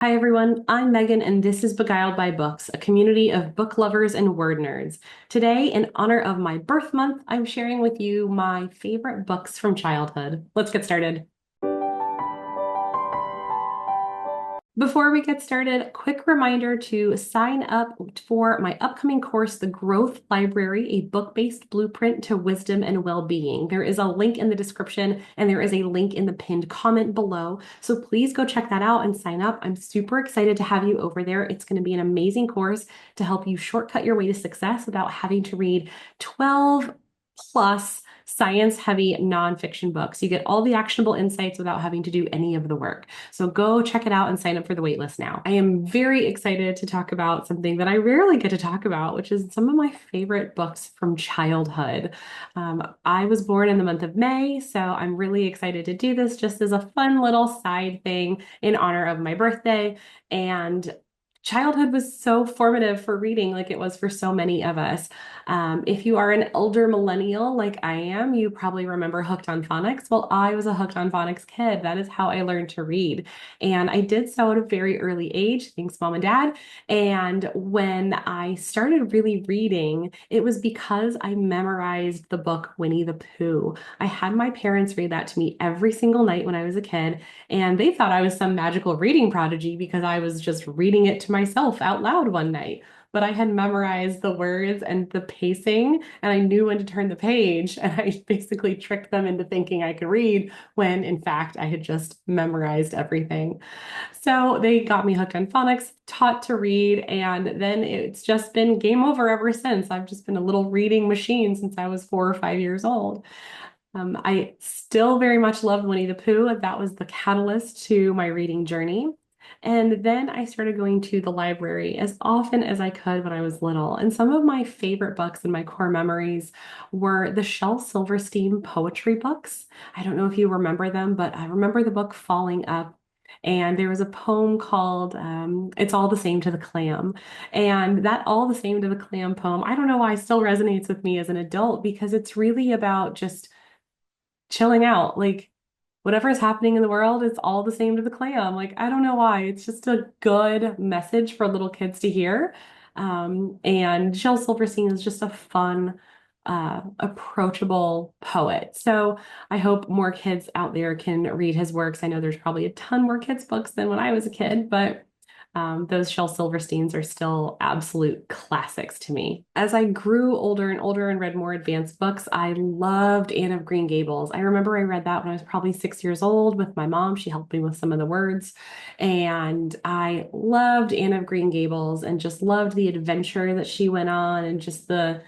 Hi everyone, I'm Megan and this is Beguiled by Books, a community of book lovers and word nerds. Today, in honor of my birth month, I'm sharing with you my favorite books from childhood. Let's get started. Before we get started, quick reminder to sign up for my upcoming course, The Growth Library, a book-based blueprint to wisdom and well-being. There is a link in the description and there is a link in the pinned comment below. So please go check that out and sign up. I'm super excited to have you over there. It's going to be an amazing course to help you shortcut your way to success without having to read 12 plus science heavy nonfiction books. You get all the actionable insights without having to do any of the work. So go check it out and sign up for the waitlist now. I am very excited to talk about something that I rarely get to talk about, which is some of my favorite books from childhood. I was born in the month of May, so I'm really excited to do this just as a fun little side thing in honor of my birthday. And childhood was so formative for reading, like it was for so many of us. If you are an elder millennial like I am, you probably remember Hooked on Phonics. Well, I was a Hooked on Phonics kid. That is how I learned to read. And I did so at a very early age, thanks mom and dad. And when I started really reading, it was because I memorized the book Winnie the Pooh. I had my parents read that to me every single night when I was a kid, and they thought I was some magical reading prodigy because I was just reading it to myself out loud one night. But I had memorized the words and the pacing, and I knew when to turn the page. And I basically tricked them into thinking I could read when, in fact, I had just memorized everything. So they got me hooked on phonics, taught to read, and then it's just been game over ever since. I've just been a little reading machine since I was 4 or 5 years old. I still very much loved Winnie the Pooh. That was the catalyst to my reading journey. And then I started going to the library as often as I could when I was little. And some of my favorite books and my core memories were the Shel Silverstein poetry books. I don't know if you remember them, but I remember the book Falling Up. And there was a poem called It's All the Same to the Clam. And that All the Same to the Clam poem, I don't know why it still resonates with me as an adult because it's really about just chilling out. Like whatever is happening in the world, it's all the same to the clam. Like I don't know why. It's just a good message for little kids to hear. And Shel Silverstein is just a fun, approachable poet. So I hope more kids out there can read his works. I know there's probably a ton more kids' books than when I was a kid, but those Shel Silversteins are still absolute classics to me. As I grew older and older and read more advanced books, I loved Anne of Green Gables. I remember I read that when I was probably 6 years old with my mom. She helped me with some of the words. And I loved Anne of Green Gables and just loved the adventure that she went on and just the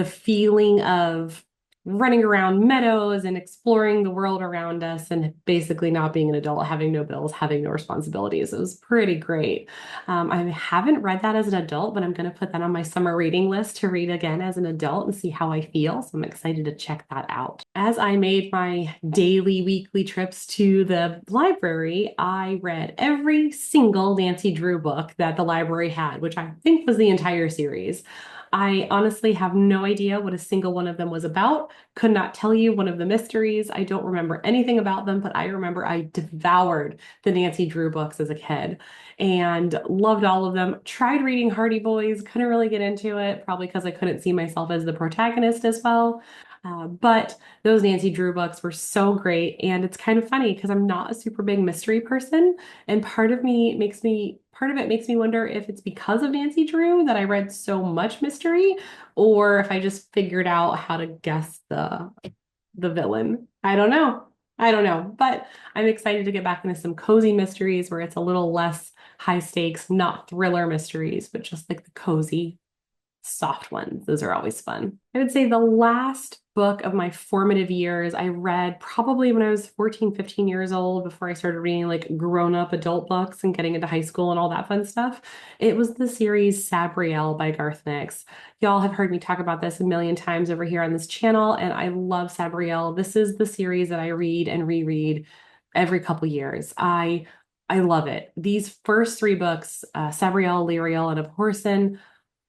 feeling of running around meadows and exploring the world around us and basically not being an adult, having no bills, having no responsibilities. It was pretty great. I haven't read that as an adult, but I'm going to put that on my summer reading list to read again as an adult and see how I feel. So I'm excited to check that out. As I made my daily, weekly trips to the library, I read every single Nancy Drew book that the library had, which I think was the entire series. I honestly have no idea what a single one of them was about. Could not tell you one of the mysteries. I don't remember anything about them, but I remember I devoured the Nancy Drew books as a kid and loved all of them. Tried reading Hardy Boys, couldn't really get into it, probably because I couldn't see myself as the protagonist as well. But those Nancy Drew books were so great. And it's kind of funny because I'm not a super big mystery person. And part of it makes me wonder if it's because of Nancy Drew that I read so much mystery, or if I just figured out how to guess the villain. I don't know. I don't know. But I'm excited to get back into some cozy mysteries where it's a little less high stakes, not thriller mysteries, but just like the cozy soft ones. Those are always fun. I would say the last book of my formative years I read probably when I was 14, 15 years old before I started reading like grown-up adult books and getting into high school and all that fun stuff. It was the series Sabrielle by Garth Nix. Y'all have heard me talk about this a million times over here on this channel, and I love Sabrielle. This is the series that I read and reread every couple years. I love it. These first three books, Sabrielle, Lyriel, and Abhorsen,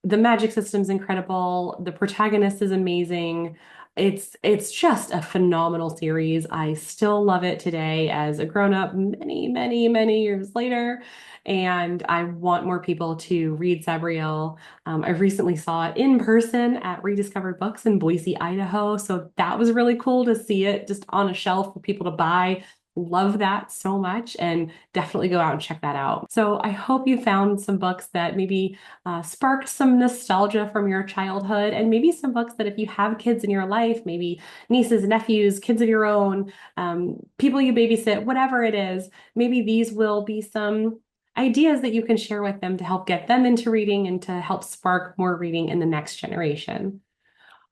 the magic system's incredible. The protagonist is amazing. It's just a phenomenal series. I still love it today as a grown up many, many, many years later. and I want more people to read Sabriel. I recently saw it in person at Rediscovered Books in Boise, Idaho. So that was really cool to see it just on a shelf for people to buy. Love that so much and definitely go out and check that out. So I hope you found some books that maybe sparked some nostalgia from your childhood, and maybe some books that if you have kids in your life, maybe nieces, nephews, kids of your own, people you babysit, whatever it is, maybe these will be some ideas that you can share with them to help get them into reading and to help spark more reading in the next generation.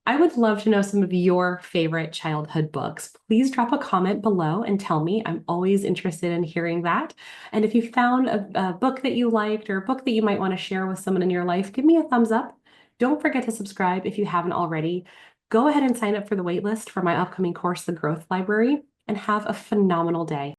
I would love to know some of your favorite childhood books. Please drop a comment below and tell me. I'm always interested in hearing that. And if you found a book that you liked or a book that you might want to share with someone in your life, give me a thumbs up. Don't forget to subscribe if you haven't already. Go ahead and sign up for the waitlist for my upcoming course, The Growth Library, and have a phenomenal day.